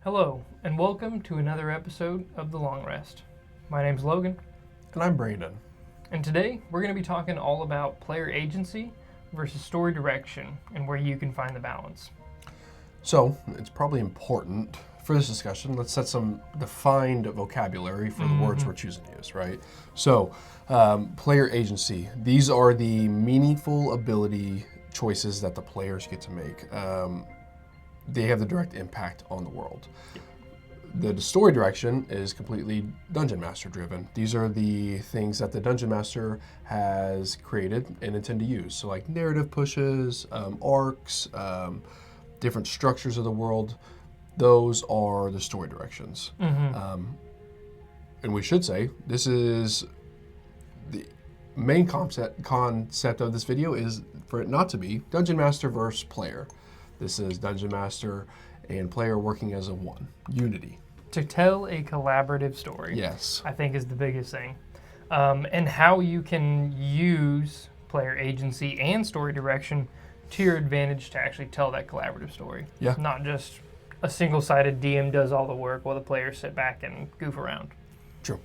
Hello, and welcome to another episode of The Long Rest. My name's Logan, And I'm Brandon. and today we're going to be talking all about player agency versus story direction and where you can find the balance. So, it's probably important for this discussion, let's set some defined vocabulary for the words we're choosing to use, right? So, player agency. These are the meaningful ability choices that the players get to make. They have the direct impact on the world. The story direction is completely Dungeon Master driven. These are the things that the Dungeon Master has created and intend to use. So like narrative pushes, arcs, different structures of the world. Those are the story directions. And we should say, this is the main concept of this video is for it not to be Dungeon Master versus player. This is Dungeon Master and player working as a one, unity. To tell a collaborative story, Yes. I think is the biggest thing. And how you can use player agency and story direction to your advantage to actually tell that collaborative story. Yeah. Not just a single-sided DM does all the work while the players sit back and goof around. True.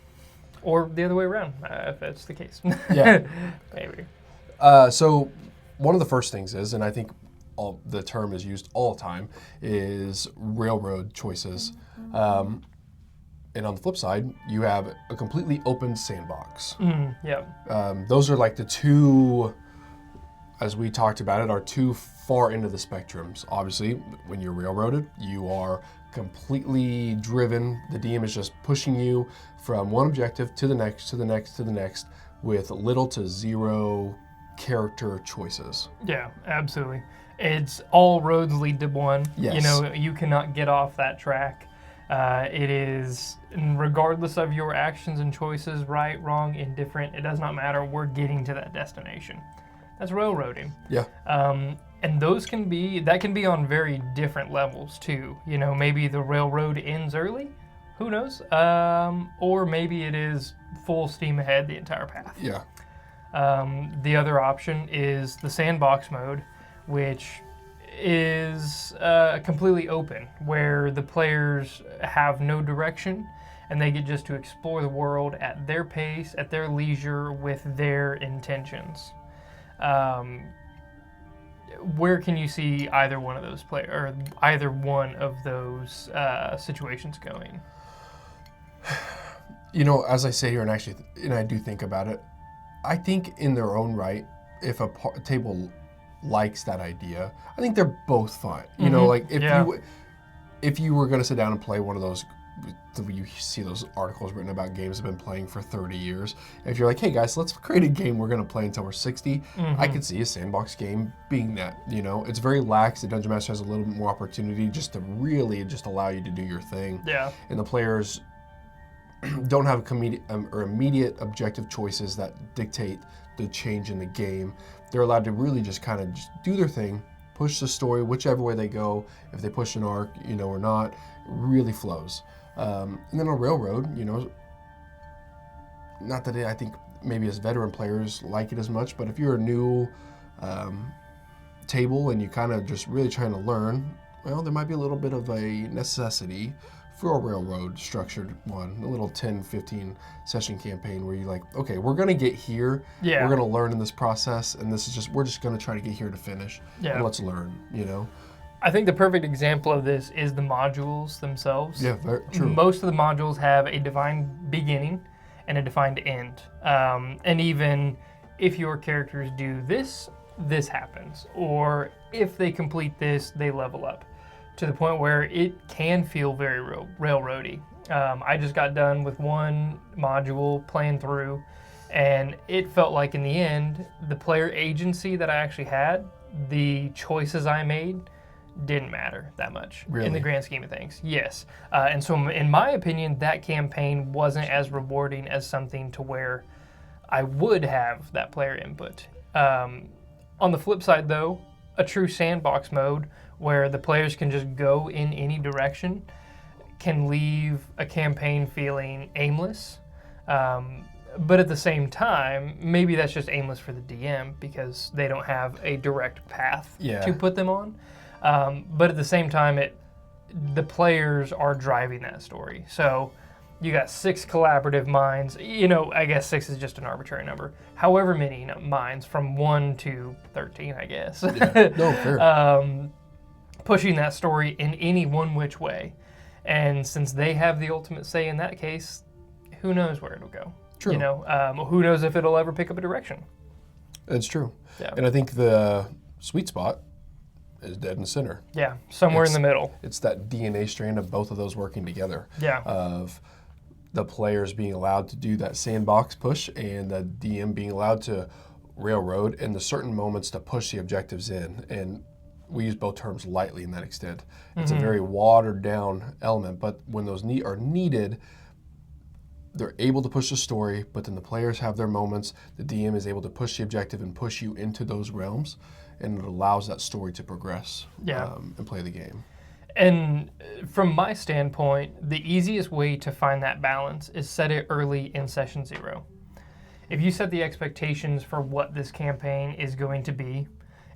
Or the other way around, if that's the case. Yeah. Maybe. So one of the first things is, and I think the term is used all the time, is railroad choices. And on the flip side, you have a completely open sandbox. Yeah. Those are like the two, as we talked about it, are two far into the spectrums. Obviously, when you're railroaded, you are completely driven. The DM is just pushing you from one objective to the next, to the next, to the next, with little to zero character choices. Yeah, absolutely. It's all roads lead to one. Yes. You know, you cannot get off that track. It is, regardless of your actions and choices, right, wrong, indifferent, it does not matter. We're getting to that destination. That's railroading. Yeah. And that can be on very different levels too. You know, maybe the railroad ends early, who knows? Or maybe it is full steam ahead the entire path. Yeah. The other option is the sandbox mode, which is completely open, where the players have no direction and they get just to explore the world at their pace, at their leisure, with their intentions. Where can you see either one of those situations going? You know, as I say here, and I do think about it, I think in their own right, if a table likes that idea, I think they're both fine. You know, like if you were going to sit down and play one of those, you see those articles written about games that have been playing for 30 years. If you're like, hey guys, let's create a game we're going to play until we're 60, I could see a sandbox game being that. You know, it's very lax. The Dungeon Master has a little bit more opportunity just to really just allow you to do your thing. Yeah. And the players don't have immediate objective choices that dictate the change in the game. They're allowed to really just kind of just do their thing, push the story whichever way they go. If they push an arc, you know, or not, it really flows. And then on Railroad, you know, not that I think maybe as veteran players like it as much, but if you're a new table and you kind of just really trying to learn, well, there might be a little bit of a necessity for a railroad structured one, a little 10, 15 session campaign where you're like, okay, we're going to get here. Yeah. We're going to learn in this process. And we're just going to try to get here to finish. Yeah. And let's learn, you know? I think the perfect example of this is the modules themselves. Yeah, very true. Most of the modules have a defined beginning and a defined end. And even if your characters do this, this happens. Or if they complete this, they level up. To the point where it can feel very railroady. I just got done with one module playing through, and it felt like in the end, the player agency that I actually had, the choices I made, didn't matter that much in the grand scheme of things. Yes. And so in my opinion, that campaign wasn't as rewarding as something to where I would have that player input. On the flip side though, a true sandbox mode where the players can just go in any direction can leave a campaign feeling aimless. But at the same time, maybe that's just aimless for the DM because they don't have a direct path to put them on. But at the same time, the players are driving that story. So you got 6 collaborative minds. I guess 6 is just an arbitrary number. However many minds, from 1 to 13, I guess. Yeah. No, fair. Pushing that story in any one which way. And since they have the ultimate say in that case, who knows where it'll go? True. Who knows if it'll ever pick up a direction? It's true. Yeah. And I think the sweet spot is dead in the center. Yeah, somewhere in the middle. It's that DNA strand of both of those working together. Yeah. Of the players being allowed to do that sandbox push and the DM being allowed to railroad in the certain moments to push the objectives in. And we use both terms lightly in that extent. It's a very watered down element, but when those are needed, they're able to push the story, but then the players have their moments. The DM is able to push the objective and push you into those realms, and it allows that story to progress and play the game. And from my standpoint, the easiest way to find that balance is set it early in session 0. If you set the expectations for what this campaign is going to be,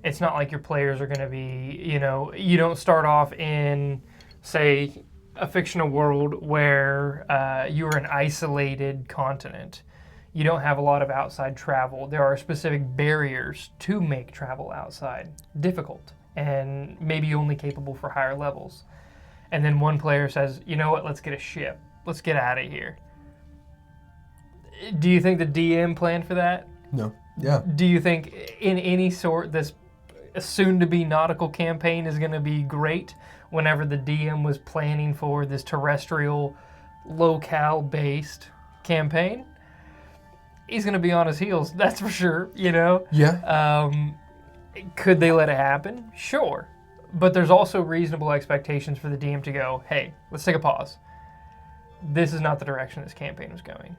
it's not like your players are going to be, you don't start off in, say, a fictional world where you are an isolated continent. You don't have a lot of outside travel. There are specific barriers to make travel outside difficult and maybe only capable for higher levels. And then one player says, you know what, let's get a ship. Let's get out of here. Do you think the DM planned for that? No. Yeah. Do you think in any sort this soon-to-be nautical campaign is going to be great whenever the DM was planning for this terrestrial, locale-based campaign? He's going to be on his heels, that's for sure, Yeah. Could they let it happen? Sure. But there's also reasonable expectations for the DM to go, hey, let's take a pause. This is not the direction this campaign was going.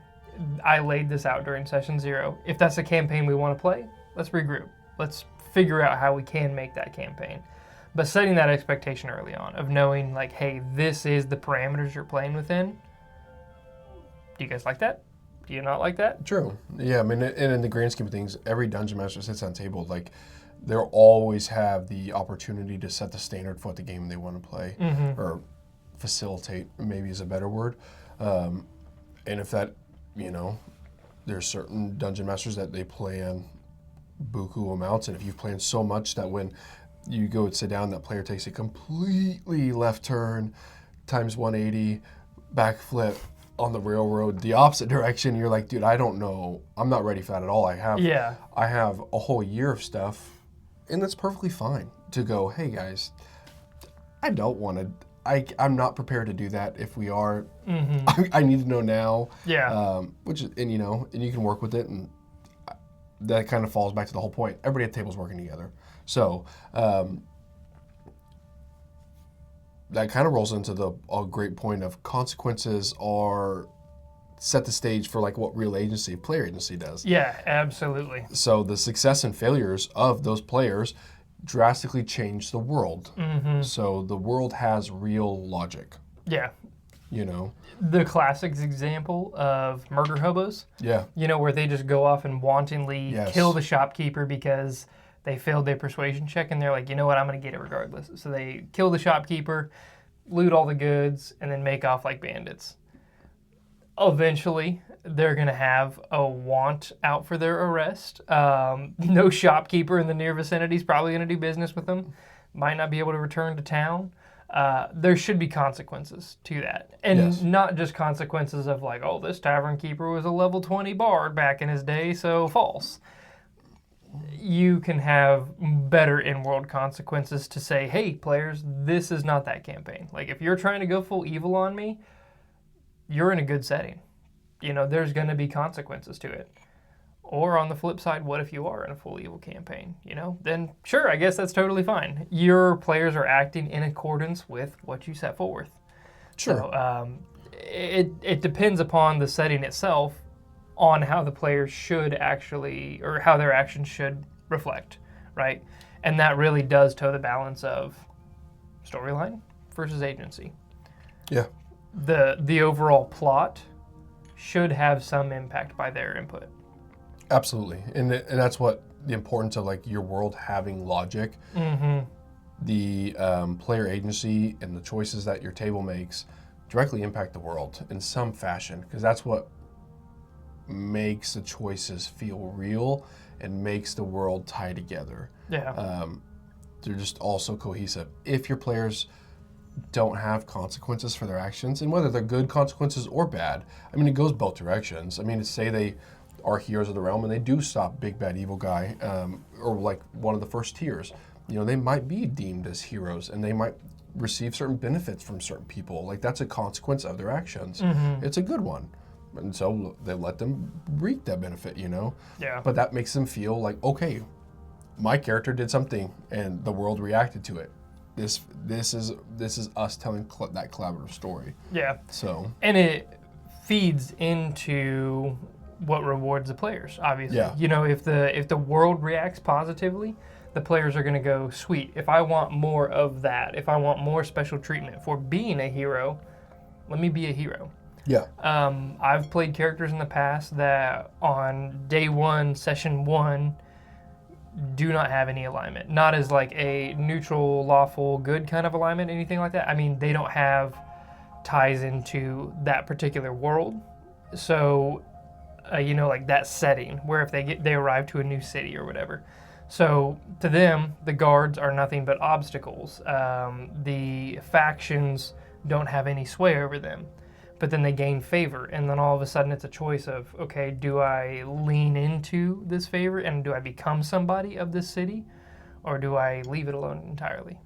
I laid this out during session 0. If that's the campaign we want to play, let's regroup. Let's figure out how we can make that campaign. But setting that expectation early on of knowing, like, hey, this is the parameters you're playing within. Do you guys like that? Do you not like that? True. Yeah, I mean, and in the grand scheme of things, every dungeon master sits on a table, like, they'll always have the opportunity to set the standard for what the game they want to play, or facilitate, maybe is a better word. And if that, there's certain dungeon masters that they plan buku amounts, and if you've planned so much that when you go and sit down, that player takes a completely left turn, times 180, backflip on the railroad, the opposite direction, you're like, dude, I don't know. I'm not ready for that at all. I have a whole year of stuff, and that's perfectly fine to go, hey guys, I don't want to, I'm not prepared to do that. If we are, I need to know now. Yeah. And you can work with it, and that kind of falls back to the whole point. Everybody at the table is working together. So that kind of rolls into a great point of consequences are set the stage for like what player agency does. Yeah, absolutely. So the success and failures of those players drastically change the world. So the world has real logic. Yeah. The classic example of murder hobos. Yeah. Where they just go off and wantonly kill the shopkeeper because they failed their persuasion check, and they're like, you know what, I'm going to get it regardless. So they kill the shopkeeper, loot all the goods, and then make off like bandits. Eventually, they're going to have a warrant out for their arrest. No shopkeeper in the near vicinity is probably going to do business with them. Might not be able to return to town. There should be consequences to that. And not just consequences of like, oh, this tavern keeper was a level 20 bard back in his day, so false. You can have better in-world consequences to say, hey, players, this is not that campaign. Like, if you're trying to go full evil on me, you're in a good setting. There's going to be consequences to it. Or on the flip side, what if you are in a full evil campaign? Then sure, I guess that's totally fine. Your players are acting in accordance with what you set forth. Sure. So it depends upon the setting itself on how the players should actually, or how their actions should reflect, right? And that really does toe the balance of storyline versus agency. Yeah. The overall plot should have some impact by their input. Absolutely. And that's what the importance of like your world having logic the player agency and the choices that your table makes directly impact the world in some fashion, because that's what makes the choices feel real and makes the world tie together. Yeah. They're just also cohesive. If your players don't have consequences for their actions, and whether they're good consequences or bad, I mean, it goes both directions. I mean, say they are heroes of the realm and they do stop big bad evil guy, or like one of the first tiers, they might be deemed as heroes and they might receive certain benefits from certain people. Like, that's a consequence of their actions. It's a good one. And so they let them reap that benefit, Yeah. But that makes them feel like, okay, my character did something and the world reacted to it. This is us telling that collaborative story. Yeah. So. And it feeds into what rewards the players, obviously. Yeah. If the world reacts positively, the players are going to go, sweet, if I want more of that, if I want more special treatment for being a hero, let me be a hero. Yeah. I've played characters in the past that on day one, session one, do not have any alignment. Not as like a neutral, lawful, good kind of alignment, anything like that. I mean, they don't have ties into that particular world. So, like that setting where if they arrive to a new city or whatever. So to them, the guards are nothing but obstacles. The factions don't have any sway over them. But then they gain favor, and then all of a sudden it's a choice of, okay, do I lean into this favor and do I become somebody of this city, or do I leave it alone entirely?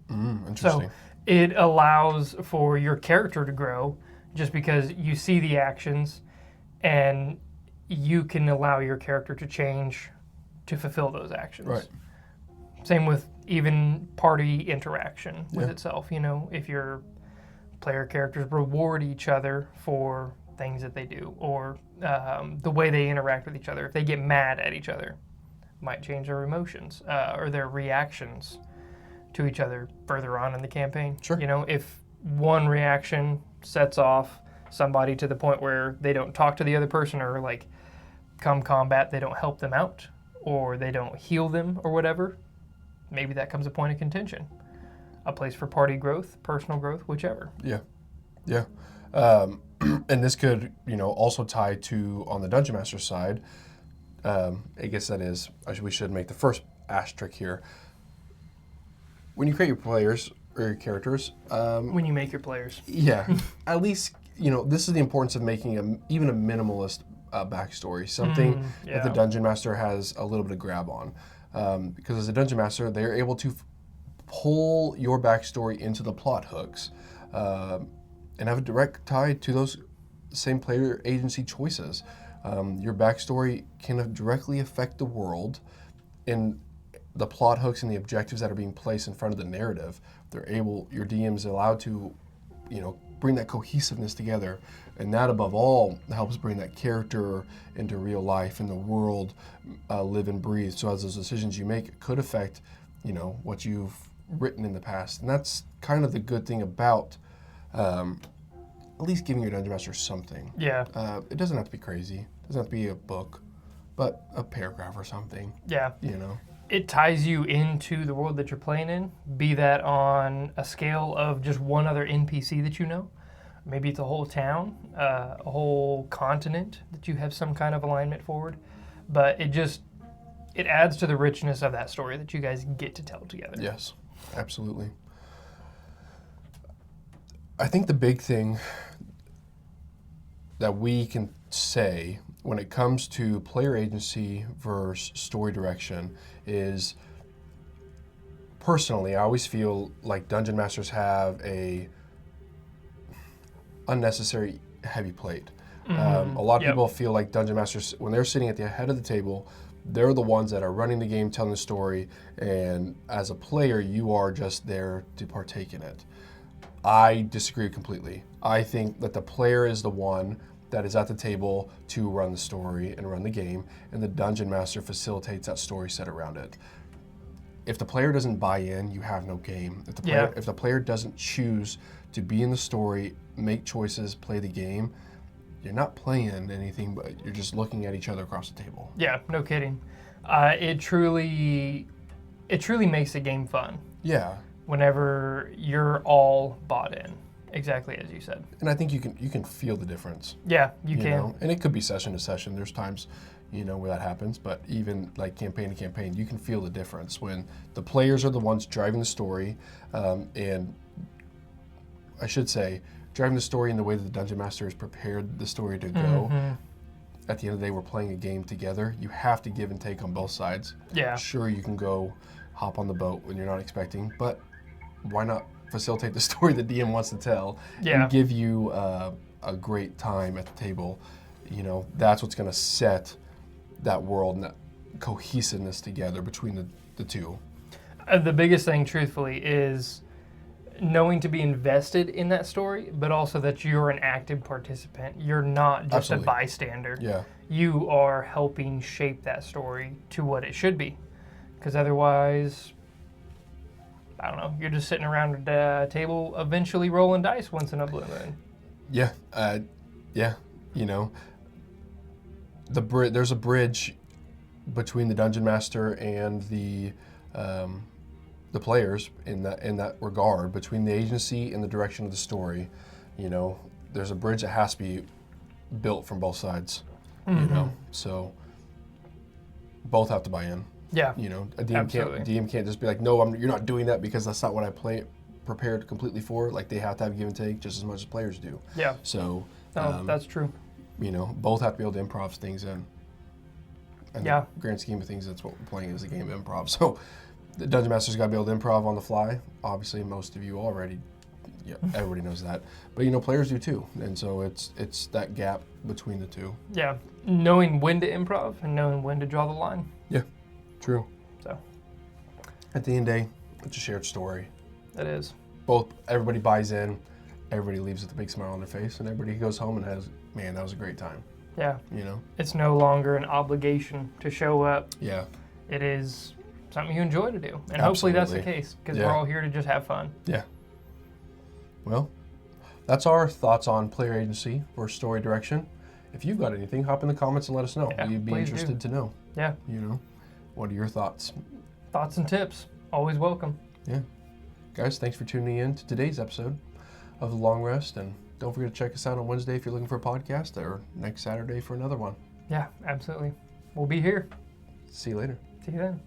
Interesting. So it allows for your character to grow just because you see the actions and you can allow your character to change to fulfill those actions. Right. Same with even party interaction with itself. If your player characters reward each other for things that they do, or the way they interact with each other. If they get mad at each other, might change their emotions or their reactions to each other further on in the campaign. Sure. If one reaction sets off somebody to the point where they don't talk to the other person, or like come combat, they don't help them out, or they don't heal them or whatever, maybe that comes a point of contention. A place for party growth, personal growth, whichever. Yeah. And this could, also tie to, on the Dungeon Master side, I guess we should make the first asterisk here. When you create your players or your characters. When you make your players. Yeah. At least, this is the importance of making even a minimalist backstory, something that the Dungeon Master has a little bit of grab on. Because as a Dungeon Master, they're able to pull your backstory into the plot hooks and have a direct tie to those same player agency choices. Your backstory can directly affect the world and the plot hooks and the objectives that are being placed in front of the narrative. Your DM is allowed to, bring that cohesiveness together, and that above all helps bring that character into real life and the world live and breathe. So as those decisions you make could affect, what you've written in the past, and that's kind of the good thing about at least giving your Dungeon Master something. Yeah. It doesn't have to be crazy. It doesn't have to be a book, but a paragraph or something. Yeah. It ties you into the world that you're playing in, be that on a scale of just one other NPC that you know. Maybe it's a whole town, a whole continent that you have some kind of alignment forward. But it adds to the richness of that story that you guys get to tell together. Yes, absolutely. I think the big thing that we can say when it comes to player agency versus story direction is, personally, I always feel like Dungeon Masters have a unnecessary heavy plate. A lot of people feel like Dungeon Masters, when they're sitting at the head of the table, they're the ones that are running the game, telling the story, and as a player, you are just there to partake in it. I disagree completely. I think that the player is the one that is at the table to run the story and run the game, and the Dungeon Master facilitates that story set around it. If the player doesn't buy in, you have no game. If the player doesn't choose to be in the story, make choices, play the game, you're not playing anything, but you're just looking at each other across the table. Yeah, no kidding. It truly makes the game fun. Yeah. Whenever you're all bought in, exactly as you said. And I think you can feel the difference. Yeah, you can. know? And it could be session to session. There's times, where that happens. But even like campaign to campaign, you can feel the difference when the players are the ones driving the story, and I should say, driving the story in the way that the Dungeon Master has prepared the story to go. At the end of the day, we're playing a game together. You have to give and take on both sides. Yeah. Sure, you can go hop on the boat when you're not expecting, but why not facilitate the story the DM wants to tell and give you a great time at the table? That's what's going to set that world and that cohesiveness together between the two. The biggest thing, truthfully, is knowing to be invested in that story, but also that you're an active participant. You're not just Absolutely. a bystander. Yeah. You are helping shape that story to what it should be. Because otherwise, I don't know, you're just sitting around a table eventually rolling dice once in a blue moon. Yeah. There's a bridge between the Dungeon Master and the players in that regard, between the agency and the direction of the story. There's a bridge that has to be built from both sides. So both have to buy in. Yeah. A DM can't just be like, no, you're not doing that because that's not what I prepared completely for. Like, they have to have give and take just as much as players do. Yeah. So that's true. Both have to be able to improv things in. And Yeah. the grand scheme of things, that's what we're playing is a game of improv. So the Dungeon Master's got to be able to improv on the fly. Obviously, most of you already, everybody knows that. But players do too, and so it's that gap between the two. Yeah, knowing when to improv and knowing when to draw the line. Yeah, true. So at the end of the day, it's a shared story. It is. Everybody buys in, everybody leaves with a big smile on their face, and everybody goes home and has, man, that was a great time. Yeah. You It's no longer an obligation to show up. Yeah. It is something you enjoy to do. And Absolutely. hopefully that's the case, because we're all here to just have fun. Yeah. Well, that's our thoughts on player agency or story direction. If you've got anything, hop in the comments and let us know. Yeah, We'd be interested to know. Yeah. What are your thoughts? Thoughts and tips, always welcome. Yeah. Guys, thanks for tuning in to today's episode of The Long Rest. And don't forget to check us out on Wednesday if you're looking for a podcast, or next Saturday for another one. Yeah, absolutely. We'll be here. See you later. See you then.